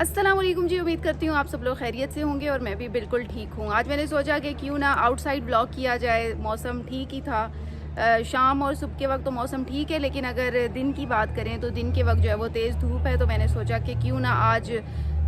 अस्सलाम वालेकुम जी। उम्मीद करती हूँ आप सब लोग खैरियत से होंगे और मैं भी बिल्कुल ठीक हूँ। आज मैंने सोचा कि क्यों ना आउटसाइड ब्लॉग किया जाए। मौसम ठीक ही था, शाम और सुबह के वक्त तो मौसम ठीक है, लेकिन अगर दिन की बात करें तो दिन के वक्त जो है वो तेज़ धूप है। तो मैंने सोचा कि क्यों ना आज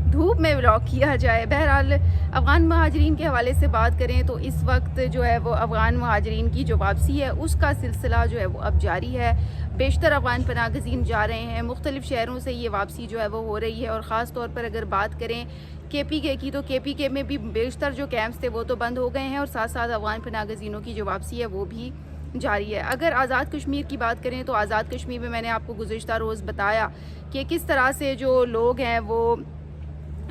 धूप में व्लॉग किया जाए। बहरहाल अफ़गान महाजरीन के हवाले से बात करें तो इस वक्त जो है वो अफ़गान महाजरीन की जो वापसी है उसका सिलसिला जो है वो अब जारी है। बेशतर अफ़गान पनाह गज़ीन जा रहे हैं, मुख्तलिफ़ शहरों से ये वापसी जो है वो हो रही है। और ख़ास तौर पर अगर बात करें KPK की, तो KPK में भी बेशतर जो कैंप्स थे वो तो बंद हो गए हैं और साथ साथ अफ़गान पनाह गज़ीनों की जो वापसी है वो भी जारी है। अगर आज़ाद कश्मीर की बात करें तो आज़ाद कश्मीर में मैंने आपको गुज़िश्ता रोज़ बताया कि किस तरह से जो लोग हैं वो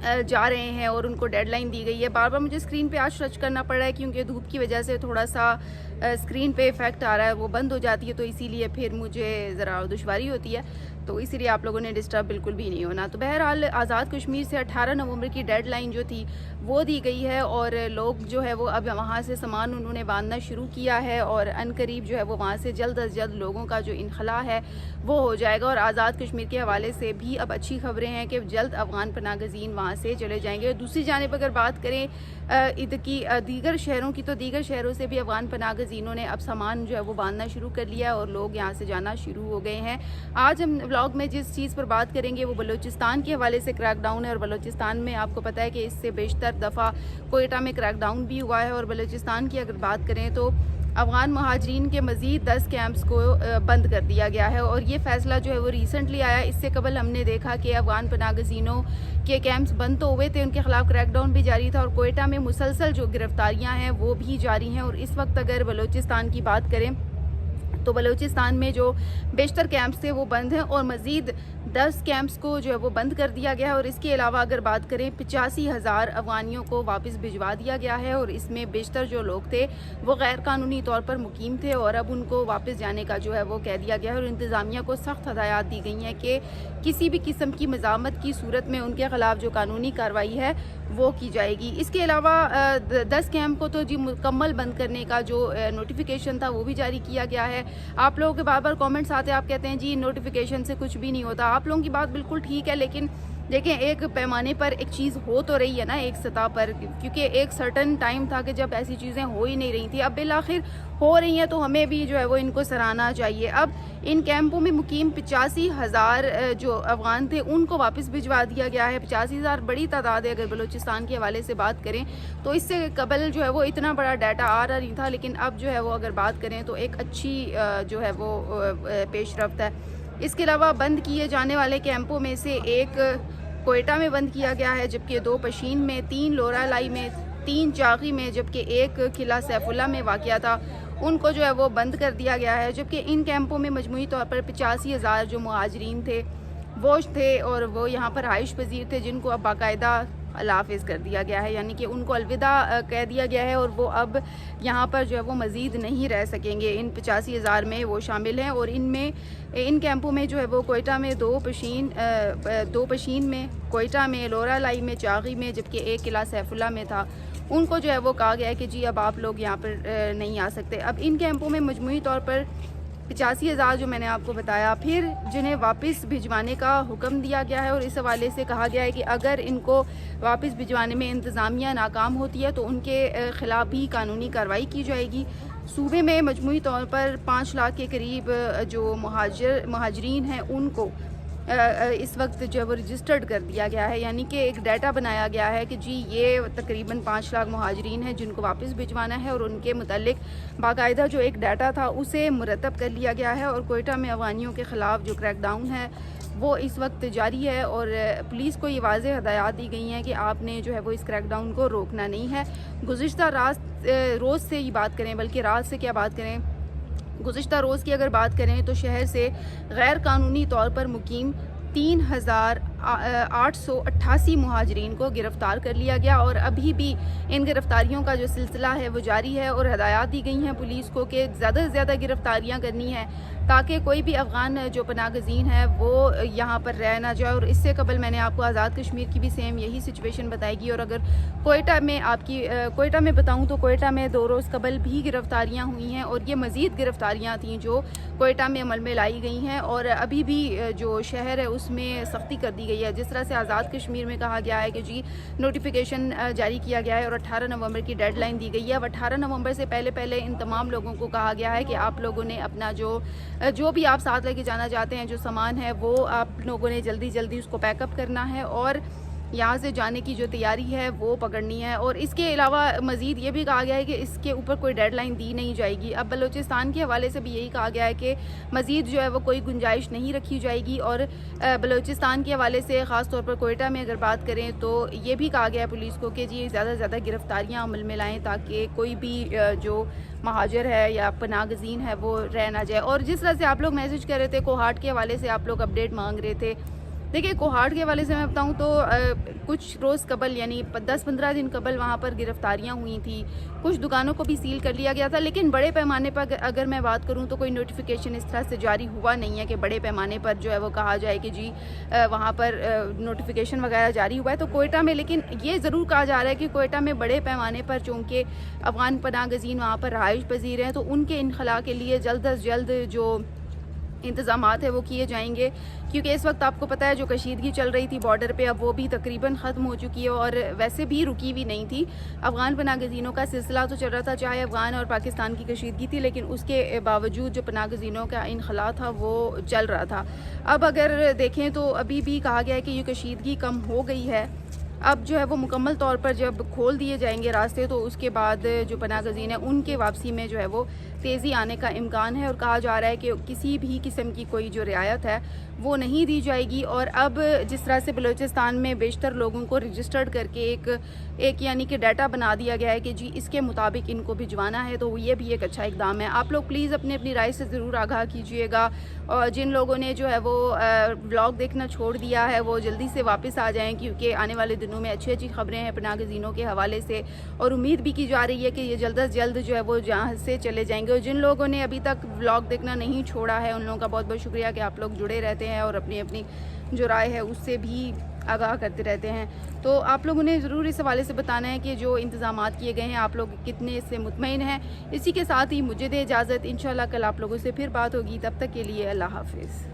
जा रहे हैं और उनको डेडलाइन दी गई है। बार बार मुझे स्क्रीन पे आज सर्च करना पड़ रहा है क्योंकि धूप की वजह से थोड़ा सा स्क्रीन पे इफेक्ट आ रहा है, वो बंद हो जाती है, तो इसीलिए फिर मुझे ज़रा दुश्वारी होती है। तो इसीलिए आप लोगों ने डिस्टर्ब बिल्कुल भी नहीं होना। तो बहरहाल आज़ाद कश्मीर से 18 नवंबर की डेडलाइन जो थी वो दी गई है और लोग जो है वो अब वहाँ से सामान उन्होंने बांधना शुरू किया है और अनकरीब जो है वो वहाँ से जल्द अज जल्द लोगों का जो इनखला है वो हो जाएगा। और आज़ाद कश्मीर के हवाले से भी अब अच्छी खबरें हैं कि जल्द अफ़गान पनाह गज़ीन वहाँ से चले जाएंगे। दूसरी जानिब अगर बात करें इधर की दीगर शहरों की, तो दीगर शहरों से भी अफ़गान पनाह गज़ीनों ने अब सामान जो है वो बांधना शुरू कर लिया है और लोग यहाँ से जाना शुरू हो गए हैं। आज हम व्लॉग में जिस चीज़ पर बात करेंगे वो बलूचिस्तान के हवाले से क्रैकडाउन है। और बलूचिस्तान में आपको पता है कि इससे बेशतर दफ़ा कोयटा में क्रैकडाउन भी हुआ है। और बलूचिस्तान की अगर बात करें तो अफ़गान महाजरीन के मज़ीद 10 कैंप्स को बंद कर दिया गया है और ये फ़ैसला जो है वो रिसेंटली आया। इससे कबल हमने देखा कि अफ़गान पनाह गज़ीनों के कैंप्स बंद तो हुए थे, उनके ख़िलाफ़ क्रैकडाउन भी जारी था और कोयटा में मुसलसल जो गिरफ्तारियां हैं वो भी जारी हैं। और इस वक्त अगर बलूचिस्तान की बात करें तो बलूचिस्तान में जो बेशतर कैंप्स थे वो बंद हैं और मज़ीद 10 कैंप्स को जो है वो बंद कर दिया गया है। और इसके अलावा अगर बात करें 85,000 अफ़गानियों को वापस भिजवा दिया गया है और इसमें बेशतर जो लोग थे वो गैर कानूनी तौर पर मुकीम थे और अब उनको वापस जाने का जो है वो कह दिया गया है। और इंतज़ामिया को सख्त हदायत दी गई हैं कि किसी भी किस्म की मज़ामत की सूरत में उनके ख़िलाफ़ जो कानूनी कार्रवाई है वो की जाएगी। इसके अलावा 10 कैंप को तो जी मुकम्मल बंद करने का जो नोटिफिकेशन था वो भी जारी किया गया है। आप लोगों के बार बार कमेंट्स आते हैं, आप कहते हैं जी नोटिफिकेशन से कुछ भी नहीं होता। आप लोगों की बात बिल्कुल ठीक है, लेकिन देखें एक पैमाने पर एक चीज़ हो तो रही है ना, एक सतह पर, क्योंकि एक सर्टन टाइम था कि जब ऐसी चीज़ें हो ही नहीं रही थी। अब बिलाखिर हो रही हैं तो हमें भी जो है वो इनको सराहना चाहिए। अब इन कैंपों में मुकीम 85,000 जो अफ़गान थे उनको वापस भिजवा दिया गया है। 85,000 बड़ी तादाद है अगर बलूचिस्तान के हवाले से बात करें तो। इससे कबल जो है वो इतना बड़ा डाटा आ रहा नहीं था, लेकिन अब जो है वो अगर बात करें तो एक अच्छी जो है वो पेशरफ्त है। इसके अलावा बंद किए जाने वाले कैंपों में से एक कोयटा में बंद किया गया है, जबकि 2 पशीन में, 3 लोरालाई में, 3 चाकी में, जबकि 1 किला सैफुल्ला में वाक़या था उनको जो है वो बंद कर दिया गया है। जबकि इन कैंपों में मजमूई तौर पर 85,000 जो मुहाजिरीन थे वो थे और वो यहाँ पर रहाइश पजीर थे, जिनको अब बाकायदा अल्लाहाफ़िज़ कर दिया गया है, यानी कि उनको अलविदा कह दिया गया है और वो अब यहाँ पर जो है वो मज़ीद नहीं रह सकेंगे। इन 85,000 में वो शामिल हैं और इन कैंपों में जो है वो कोयटा में 2 पशीन में, कोयटा में, लोरालाई में, चागी में, जबकि 1 किला सैफुल्ला में था, उनको जो है वो कहा गया है कि जी अब आप लोग यहाँ पर नहीं आ सकते। अब इन कैंपों में मजमूई तौर पर 85,000 जो मैंने आपको बताया, फिर जिन्हें वापस भिजवाने का हुक्म दिया गया है और इस हवाले से कहा गया है कि अगर इनको वापस भिजवाने में इंतज़ामिया नाकाम होती है तो उनके ख़िलाफ़ भी कानूनी कार्रवाई की जाएगी। सूबे में मजमूई तौर पर 5 लाख के करीब जो महाजरीन हैं उनको इस वक्त जो है वो रजिस्टर्ड कर दिया गया है, यानी कि एक डाटा बनाया गया है कि जी ये तकरीबन 5 लाख मुहाजिरीन हैं जिनको वापस भिजवाना है और उनके मुतालिक बाकायदा जो एक डाटा था उसे मुरतब कर लिया गया है। और कोयटा में अफ़गानियों के ख़िलाफ़ जो क्रैकडाउन है वो इस वक्त जारी है और पुलिस को ये वाज़ेह हदायत दी गई हैं कि आपने जो है वो इस क्रैकडाउन को रोकना नहीं है। गुज़िश्ता रोज़ से ही बात करें, बल्कि रात से क्या बात करें, गुज़िश्ता रोज़ की अगर बात करें तो शहर से गैर कानूनी तौर पर मुकीम 3,888 मुहाजिरीन को गिरफ़्तार कर लिया गया और अभी भी इन गिरफ़्तारियों का जो सिलसिला है वो जारी है। और हदायत दी गई हैं पुलिस को कि ज़्यादा से ज़्यादा गिरफ़्तारियाँ करनी हैं ताकि कोई भी अफ़गान जो पनाह गज़ीन है वो यहाँ पर रह ना जाए। और इससे कबल मैंने आपको आज़ाद कश्मीर की भी सेम यही सिचुएशन बताएगी। और अगर कोयटा में बताऊँ तो कोयटा में 2 रोज़ कबल भी गिरफ़्तारियाँ हुई हैं और ये मज़ीद गिरफ़्तारियाँ थीं जो कोयटा में अमल में लाई गई हैं और अभी भी जो शहर है उसमें सख्ती कर दी گئی ہے. جس طرح سے آزاد کشمیر میں کہا گیا ہے کہ جی نوٹیفیکیشن جاری کیا گیا ہے اور 18 نومبر کی ڈیڈ لائن دی گئی ہے. اب 18 نومبر سے پہلے ان تمام لوگوں کو کہا گیا ہے کہ آپ لوگوں نے اپنا جو بھی آپ ساتھ لے کے جانا چاہتے ہیں جو سامان ہے وہ آپ لوگوں نے جلدی اس کو پیک اپ کرنا ہے اور یہاں سے جانے کی جو تیاری ہے وہ پکڑنی ہے. اور اس کے علاوہ مزید یہ بھی کہا گیا ہے کہ اس کے اوپر کوئی ڈیڈ لائن دی نہیں جائے گی. اب بلوچستان کے حوالے سے بھی یہی کہا گیا ہے کہ مزید جو ہے وہ کوئی گنجائش نہیں رکھی جائے گی. اور بلوچستان کے حوالے سے خاص طور پر کوئٹہ میں اگر بات کریں تو یہ بھی کہا گیا ہے پولیس کو کہ جی زیادہ سے زیادہ گرفتاریاں عمل میں لائیں تاکہ کوئی بھی جو مہاجر ہے یا پناہ گزین ہے وہ رہ نہ جائے. اور جس طرح سے آپ لوگ میسج کر رہے تھے کوہاٹ کے حوالے سے آپ لوگ اپڈیٹ مانگ رہے تھے, دیکھیں کوہاٹ کے حوالے سے میں بتاؤں تو کچھ روز قبل یعنی 10-15 دن قبل وہاں پر گرفتاریاں ہوئی تھیں, کچھ دکانوں کو بھی سیل کر لیا گیا تھا. لیکن بڑے پیمانے پر اگر میں بات کروں تو کوئی نوٹیفیکیشن اس طرح سے جاری ہوا نہیں ہے کہ بڑے پیمانے پر جو ہے وہ کہا جائے کہ جی وہاں پر نوٹیفیکیشن وغیرہ جاری ہوا ہے. تو کوئٹہ میں لیکن یہ ضرور کہا جا رہا ہے کہ کوئٹہ میں بڑے پیمانے پر چونکہ افغان پناہ گزین وہاں پر رہائش پذیر ہیں تو ان کے انخلاء کے لیے جلد از جلد جو انتظامات ہے وہ کیے جائیں گے. کیونکہ اس وقت آپ کو پتہ ہے جو کشیدگی چل رہی تھی بارڈر پہ اب وہ بھی تقریباً ختم ہو چکی ہے اور ویسے بھی رکی بھی نہیں تھی. افغان پناہ گزینوں کا سلسلہ تو چل رہا تھا چاہے افغان اور پاکستان کی کشیدگی تھی, لیکن اس کے باوجود جو پناہ گزینوں کا انخلاء تھا وہ چل رہا تھا. اب اگر دیکھیں تو ابھی بھی کہا گیا ہے کہ یہ کشیدگی کم ہو گئی ہے. اب جو ہے وہ مکمل طور پر جب کھول دیے جائیں گے راستے تو اس کے بعد جو پناہ گزین ہیں ان کے واپسی میں جو ہے وہ تیزی آنے کا امکان ہے. اور کہا جا رہا ہے کہ کسی بھی قسم کی کوئی جو رعایت ہے وہ نہیں دی جائے گی. اور اب جس طرح سے بلوچستان میں بیشتر لوگوں کو رجسٹرڈ کر کے ایک یعنی کہ ڈیٹا بنا دیا گیا ہے کہ جی اس کے مطابق ان کو بھجوانا ہے, تو یہ بھی ایک اچھا اقدام ہے. آپ لوگ پلیز اپنی رائے سے ضرور آگاہ کیجیے گا, اور جن لوگوں نے جو ہے وہ بلاگ دیکھنا چھوڑ دیا ہے وہ جلدی سے واپس آ جائیں کیونکہ آنے والے دنوں میں اچھی خبریں ہیں پناہ گزینوں کے حوالے سے, اور امید بھی کی جا رہی ہے کہ یہ جلد از جلد جو ہے وہ جہاں سے چلے جائیں گے. اور جن لوگوں نے ابھی تک بلاگ دیکھنا نہیں چھوڑا ہے ان لوگوں کا بہت بہت شکریہ کہ آپ لوگ جڑے رہتے ہیں اور اپنی جو رائے ہے اس سے بھی آگاہ کرتے رہتے ہیں. تو آپ لوگوں نے ضرور اس حوالے سے بتانا ہے کہ جو انتظامات کیے گئے ہیں آپ لوگ کتنے اس سے مطمئن ہیں. اسی کے ساتھ ہی مجھے دے اجازت, انشاءاللہ کل آپ لوگوں سے پھر بات ہوگی, تب تک کے لیے اللہ حافظ.